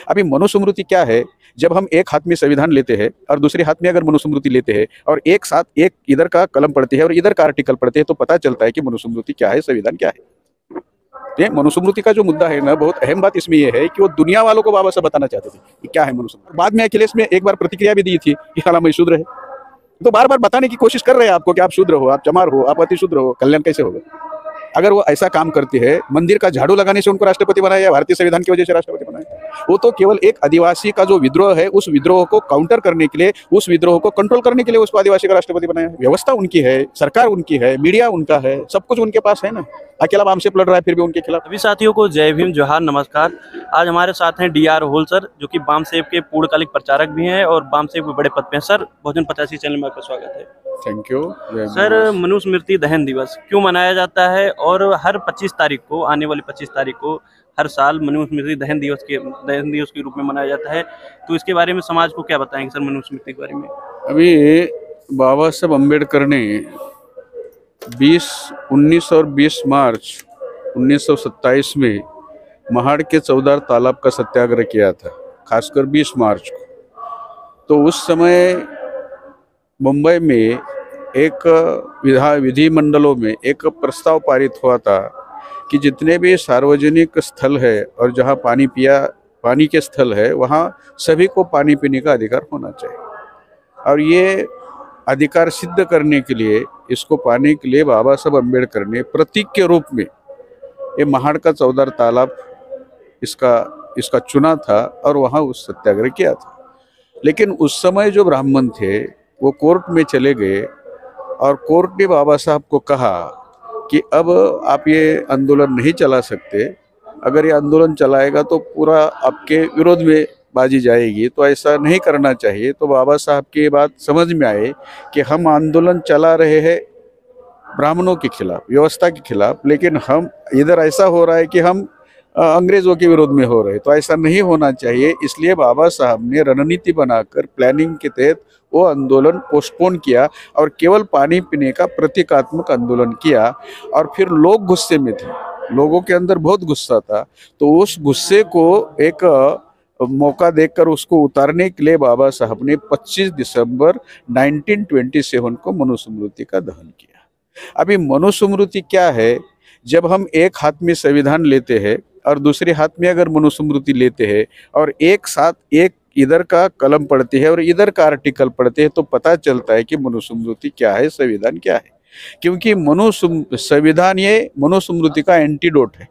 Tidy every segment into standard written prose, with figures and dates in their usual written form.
अभी मनुस्मृति क्या है? जब हम एक हाथ में संविधान लेते हैं और दूसरे हाथ में अगर मनुस्मृति लेते हैं और एक साथ एक इधर का कलम पढ़ते हैं और इधर का आर्टिकल पढ़ते हैं तो पता चलता है कि मनुस्मृति क्या है, संविधान क्या है। ये मनुस्मृति का जो मुद्दा है ना, बहुत अहम बात इसमें यह है कि वो दुनिया वालों को बाबा साहब बताना चाहते थे कि क्या है मनुस्मृति। बाद में अखिलेश में एक बार प्रतिक्रिया भी दी थी कि हालांकि मैं शूद्र है, तो बार बार बताने की कोशिश कर रहे हैं आपको कि आप शूद्र हो, आप चमार हो, आप अति शूद्र हो, कल्याण कैसे होगा। अगर वो ऐसा काम करती है, मंदिर का झाड़ू लगाने से उनको राष्ट्रपति बनाया या भारतीय संविधान की वजह से राष्ट्रपति बनाया, वो तो केवल एक आदिवासी का जो विद्रोह है उस विद्रोह को काउंटर करने के लिए, उस विद्रोह को कंट्रोल करने के लिए उसको आदिवासी का राष्ट्रपति बनाया। व्यवस्था उनकी है, सरकार उनकी है, मीडिया उनका है, सब कुछ उनके पास है ना। अकेला बाम से लड़ रहा है फिर भी उनके खिलाफ। सभी साथियों को जय भीम, जोहार, नमस्कार। आज हमारे साथ हैं DR होल सर, जो कि बामसेब के पूर्णकालिक प्रचारक भी हैं और बामसेब के बड़े पद पे हैं। सर, बहुजन 85 चैनल में आपका स्वागत है। Thank you. सर, मनुस्मृति दहन दिवस क्यों मनाया जाता है और हर 25 तारीख को, आने वाली 25 तारीख को हर साल मनुस्मृति दहन दिवस के रूप में मनाया जाता है, तो इसके बारे में समाज को क्या बताएंगे सर, मनुस्मृति के बारे में? अभी बाबा साहब अम्बेडकर ने 19 और 20 मार्च 1927 में महाड़ के चौदार तालाब का सत्याग्रह किया था, खासकर 20 मार्च को। तो उस समय मुंबई में एक विधिमंडलों में एक प्रस्ताव पारित हुआ था कि जितने भी सार्वजनिक स्थल है और जहाँ पानी के स्थल है वहाँ सभी को पानी पीने का अधिकार होना चाहिए। और ये अधिकार सिद्ध करने के लिए, इसको पाने के लिए बाबा साहब अम्बेडकर ने प्रतीक के रूप में ये महाड़ का चौदार तालाब इसका चुना था और वहाँ उस सत्याग्रह किया था। लेकिन उस समय जो ब्राह्मण थे वो कोर्ट में चले गए और कोर्ट ने बाबा साहब को कहा कि अब आप ये आंदोलन नहीं चला सकते, अगर ये आंदोलन चलाएगा तो पूरा आपके विरोध में बाजी जाएगी, तो ऐसा नहीं करना चाहिए। तो बाबा साहब की बात समझ में आए कि हम आंदोलन चला रहे हैं ब्राह्मणों के खिलाफ, व्यवस्था के खिलाफ, लेकिन हम इधर ऐसा हो रहा है कि हम अंग्रेजों के विरोध में हो रहे, तो ऐसा नहीं होना चाहिए। इसलिए बाबा साहब ने रणनीति बनाकर प्लानिंग के तहत वो आंदोलन पोस्टपोन किया और केवल पानी पीने का प्रतीकात्मक आंदोलन किया। और फिर लोग गुस्से में थे, लोगों के अंदर बहुत गुस्सा था, तो उस गुस्से को एक मौका देखकर उसको उतारने के लिए बाबा साहब ने 25 दिसंबर 1927 को मनुस्मृति का दहन किया। अभी मनुस्मृति क्या है? जब हम एक हाथ में संविधान लेते हैं और दूसरे हाथ में अगर मनुस्मृति लेते हैं और एक साथ एक इधर का कलम पढ़ते हैं और इधर का आर्टिकल पढ़ते हैं तो पता चलता है कि मनुस्मृति क्या है, संविधान क्या है। क्योंकि संविधान ये मनुस्मृति का एंटीडोट है।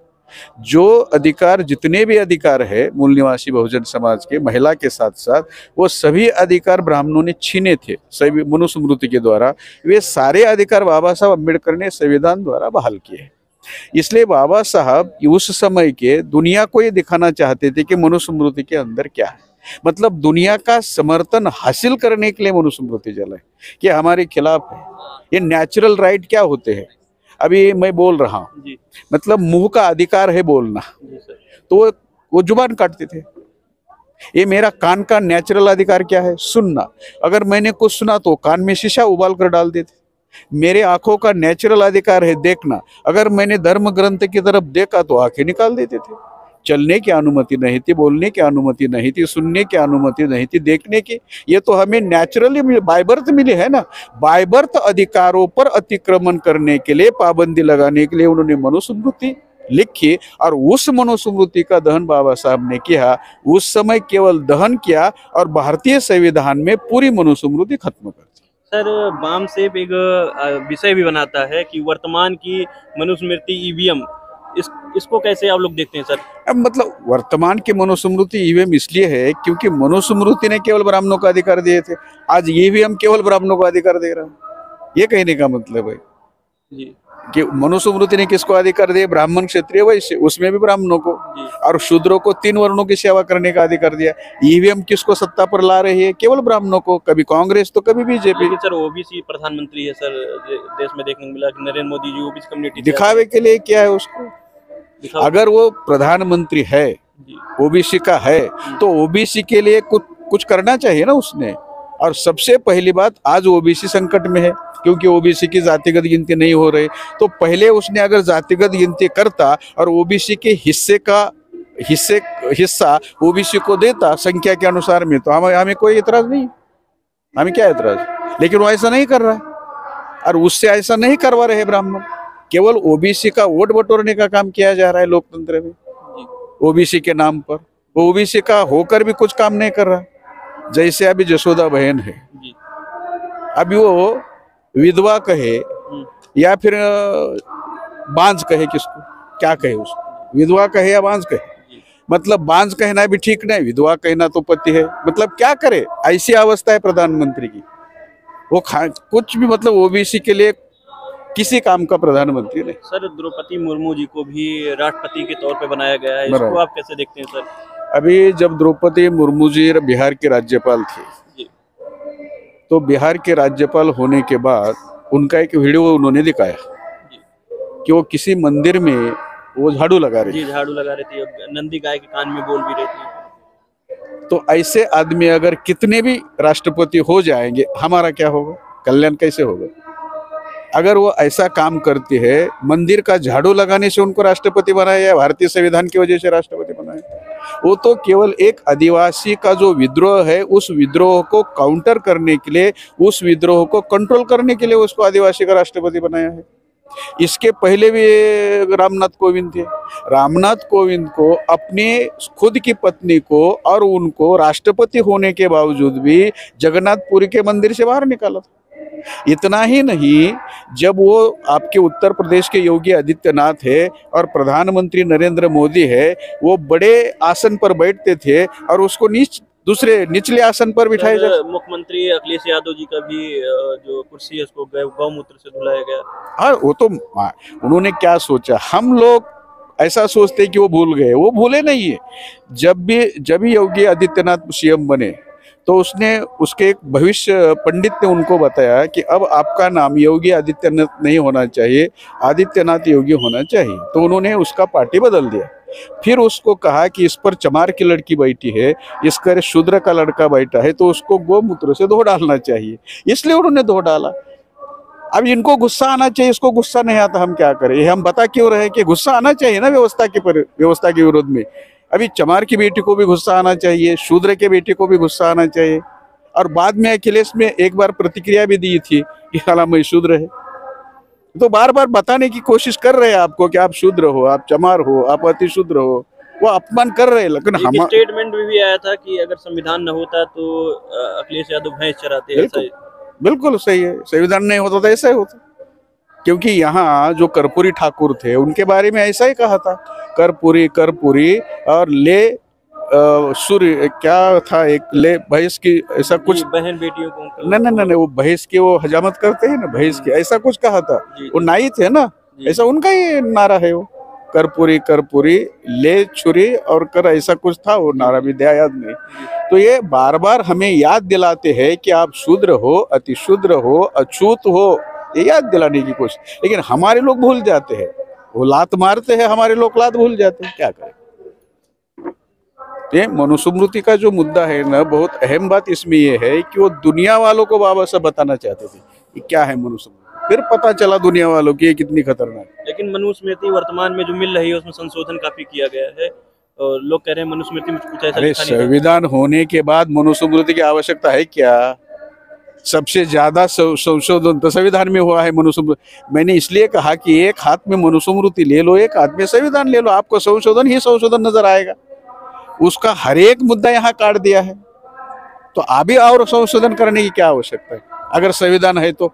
जो अधिकार, जितने भी अधिकार है मूल निवासी बहुजन समाज के, महिला के साथ साथ, वो सभी अधिकार ब्राह्मणों ने छीने थे सभी मनुस्मृति के द्वारा। वे सारे अधिकार बाबा साहब अम्बेडकर ने संविधान द्वारा बहाल किए। इसलिए बाबा साहब उस समय के दुनिया को ये दिखाना चाहते थे कि मनुस्मृति के अंदर क्या है। मतलब दुनिया का समर्थन हासिल करने के लिए मनुस्मृति चलाए कि हमारे खिलाफ है। ये नेचुरल राइट क्या होते हैं? अभी मैं बोल रहा हूँ, मतलब मुंह का अधिकार है बोलना, तो वो जुबान काटते थे। ये मेरा कान का नेचुरल अधिकार क्या है? सुनना। अगर मैंने कुछ सुना तो कान में शीशा उबाल कर डाल देते। मेरे आंखों का नेचुरल अधिकार है देखना, अगर मैंने धर्म ग्रंथ की तरफ देखा तो आंखें निकाल देते थे। चलने की अनुमति नहीं थी, बोलने की अनुमति नहीं थी, सुनने की अनुमति नहीं थी, देखने की। ये तो हमें नेचुरली बाय बर्थ मिले है ना। बाय बर्थ अधिकारों पर अतिक्रमण करने के लिए, पाबंदी लगाने के लिए उन्होंने मनुस्मृति लिखी और उस मनुस्मृति का दहन बाबा साहब ने किया। उस समय केवल दहन किया और भारतीय संविधान में पूरी मनुस्मृति खत्म कर दी। सर, बामसेब एक विषय भी बनाता है कि वर्तमान की मनुस्मृति EVM, इसको कैसे आप लोग देखते हैं सर? अब मतलब वर्तमान की मनुस्मृति EVM इसलिए है क्योंकि मनुस्मृति ने केवल ब्राह्मणों का अधिकार दिए थे, आज EVM केवल ब्राह्मणों को अधिकार दे रहा है। ये कहने का मतलब है जी कि मनुस्मृति ने किसको अधिकार दिए? ब्राह्मण, क्षत्रिय, वैश्य, उसमें भी ब्राह्मणों को, और शूद्रों को 3 वर्णों की सेवा करने का अधिकार दिया। EVM किसको सत्ता पर ला रही है? केवल ब्राह्मणों को, कभी कांग्रेस तो कभी बीजेपी। सर, OBC प्रधानमंत्री है सर, देश में देखने को मिला कि नरेंद्र मोदी जी OBC कम्युनिटी दिखावे के लिए क्या है उसको? अगर वो प्रधानमंत्री है, OBC का है, तो OBC के लिए कुछ करना चाहिए ना उसने। और सबसे पहली बात, आज OBC संकट में है क्योंकि OBC की जातिगत गिनती नहीं हो रही। तो पहले उसने अगर जातिगत गिनती करता और OBC के हिस्से का हिस्सा ओबीसी को देता संख्या के अनुसार में, तो हमें हमें कोई इतराज नहीं, हमें क्या इतराज। लेकिन वो ऐसा नहीं कर रहा है, और उससे ऐसा नहीं करवा रहे ब्राह्मण, केवल ओबीसी का वोट बटोरने का काम किया जा रहा है लोकतंत्र में, ओबीसी के नाम पर। वो ओबीसी का होकर भी कुछ काम नहीं कर रहा। जैसे अभी जसोदा बहन है, अभी वो विधवा कहे या फिर बांझ कहे, किसको क्या कहे, उसको विधवा कहे या बांझ कहे, मतलब बांझ कहना भी ठीक नहीं, विधवा कहना तो पति है, मतलब क्या करे, ऐसी अवस्था है प्रधानमंत्री की। वो कुछ भी मतलब ओबीसी के लिए किसी काम का प्रधानमंत्री नहीं। सर, द्रौपदी मुर्मू जी को भी राष्ट्रपति के तौर पे बनाया गया है, इसको आप कैसे देखते हैं सर? अभी जब द्रौपदी मुर्मू जी बिहार के राज्यपाल थे, तो बिहार के राज्यपाल होने के बाद उनका एक वीडियो उन्होंने दिखाया कि वो किसी मंदिर में वो झाड़ू लगा रही थी, झाड़ू लगा रही थी, नंदी गाय के कान में बोल भी रही थी। तो ऐसे आदमी अगर कितने भी राष्ट्रपति हो जाएंगे, हमारा क्या होगा, कल्याण कैसे होगा? अगर वो ऐसा काम करती है, मंदिर का झाड़ू लगाने से उनको राष्ट्रपति बनाया या भारतीय संविधान की वजह से राष्ट्रपति बनाया? वो तो केवल एक आदिवासी का जो विद्रोह है, उस विद्रोह को काउंटर करने के लिए, उस विद्रोह को कंट्रोल करने के लिए उसको आदिवासी का राष्ट्रपति बनाया है। इसके पहले भी रामनाथ कोविंद थे। रामनाथ कोविंद को अपने खुद की पत्नी को और उनको राष्ट्रपति होने के बावजूद भी जगन्नाथपुरी के मंदिर से बाहर निकाला था। इतना ही नहीं, जब वो आपके उत्तर प्रदेश के योगी आदित्यनाथ है और प्रधानमंत्री नरेंद्र मोदी है, वो बड़े आसन पर बैठते थे और उसको दूसरे निचले आसन पर बिठाए जाते। मुख्यमंत्री अखिलेश यादव जी का भी जो कुर्सी है उसको गौमूत्र से धुलाया गया। हाँ, वो तो उन्होंने क्या सोचा, हम लोग ऐसा सोचते कि वो भूल गए, वो भूले नहीं है। जब भी योगी आदित्यनाथ सीएम बने, तो उसने उसके एक भविष्य पंडित ने उनको बताया कि अब आपका नाम योगी आदित्यनाथ नहीं होना चाहिए, आदित्यनाथ योगी होना चाहिए। तो उन्होंने उसका पार्टी बदल दिया। फिर उसको कहा कि इस पर चमार की लड़की बैठी है, इस पर शूद्र का लड़का बैठा है, तो उसको गोमूत्र से धो डालना चाहिए, इसलिए उन्होंने धो डाला। अब इनको गुस्सा आना चाहिए, इसको गुस्सा नहीं आता, हम क्या करें? हम बता क्यों रहे कि गुस्सा आना चाहिए ना व्यवस्था के विरोध में। अभी चमार की बेटी को भी गुस्सा आना चाहिए, शूद्र के बेटे को भी गुस्सा आना चाहिए। और बाद में अखिलेश में एक बार प्रतिक्रिया भी दी थी कि हालांकि शूद्र है, तो बार बार बताने की कोशिश कर रहे हैं आपको कि आप शूद्र हो, आप चमार हो, आप अति शूद्र हो, वो अपमान कर रहे हैं। लेकिन हम स्टेटमेंट भी आया था कि अगर संविधान न होता तो अखिलेश यादव भैंस चराते। बिल्कुल सही है, संविधान नहीं होता तो ऐसा ही होता, क्योंकि यहाँ जो कर्पूरी ठाकुर थे उनके बारे में ऐसा ही कहा था, कर्पूरी और ले सूर्य क्या था, एक ले भैंस की, ऐसा कुछ बहन बेटियों को नहीं, वो भैंस की वो हजामत करते हैं ना, भैंस की, ऐसा कुछ कहा था। वो नाई थे ना, ऐसा उनका ही नारा है वो, कर्पूरी ले छुरी और कर, ऐसा कुछ था वो नारा, विद्या याद नहीं। तो ये बार बार हमें याद दिलाते हैं कि आप शूद्र हो, अति शूद्र हो, अछूत हो, ये याद दिलाने की कोशिश। लेकिन हमारे लोग भूल जाते हैं, वो लात मारते हैं, हमारे लोग लात भूल जाते हैं, क्या करें? ये मनुस्मृति का जो मुद्दा है ना, बहुत अहम बात इसमें ये है कि वो दुनिया वालों को बाबा साहब बताना चाहते थे कि क्या है मनुस्मृति, फिर पता चला दुनिया वालों की ये कितनी खतरनाक है। लेकिन मनुस्मृति वर्तमान में जो मिल रही है उसमें संशोधन काफी किया गया है, और लोग कह रहे हैं मनुस्मृति में कुछ ऐसा। अरे संविधान होने के बाद मनुस्मृति की आवश्यकता है क्या? सबसे ज्यादा संशोधन तो संविधान में हुआ है मनुस्मृति। मैंने इसलिए कहा कि एक हाथ में मनुस्मृति ले लो, एक हाथ में संविधान ले लो, आपको संशोधन ही संशोधन नजर आएगा। उसका हर एक मुद्दा यहाँ काट दिया है, तो अभी और संशोधन करने की क्या आवश्यकता है? अगर संविधान है तो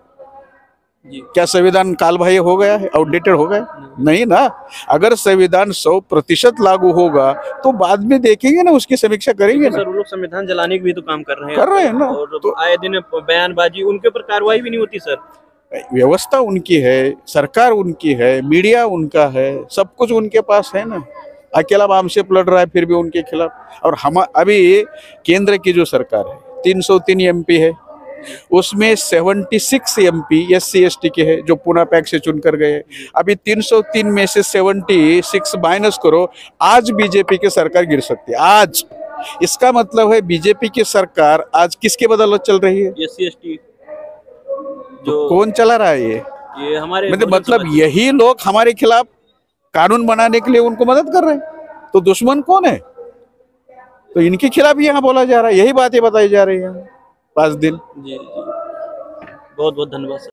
क्या संविधान कालबाह्य हो गया है, आउटडेटेड हो गया? नहीं ना। अगर संविधान 100% लागू होगा तो बाद में देखेंगे ना, उसकी समीक्षा करेंगे ना। सर, वो लोग संविधान जलाने की भी तो काम कर रहे हैं ना, और तो आए दिन बयानबाजी, उनके ऊपर कार्रवाई भी नहीं होती। सर, व्यवस्था उनकी है, सरकार उनकी है, मीडिया उनका है, सब कुछ उनके पास है ना। अकेला आमसेप लड़ रहा है फिर भी उनके खिलाफ। और हम अभी केंद्र की जो सरकार है, 303 MP है, उसमें 76 MP SC/ST के हैं जो पूना पैक से चुनकर गए। अभी 303 में से 76 माइनस करो, आज बीजेपी की सरकार गिर सकती है आज। इसका मतलब है बीजेपी की सरकार आज किसके बदौलत चल रही है? SC/ST जो कौन चला रहा है? ये हमारे मतलब यही लोग हमारे खिलाफ कानून बनाने के लिए उनको मदद कर रहे हैं। तो दुश्मन कौन है? तो इनके खिलाफ यहाँ बोला जा रहा है, यही बातें बताई जा रही है 5 दिन। जी जी, बहुत बहुत धन्यवाद सर।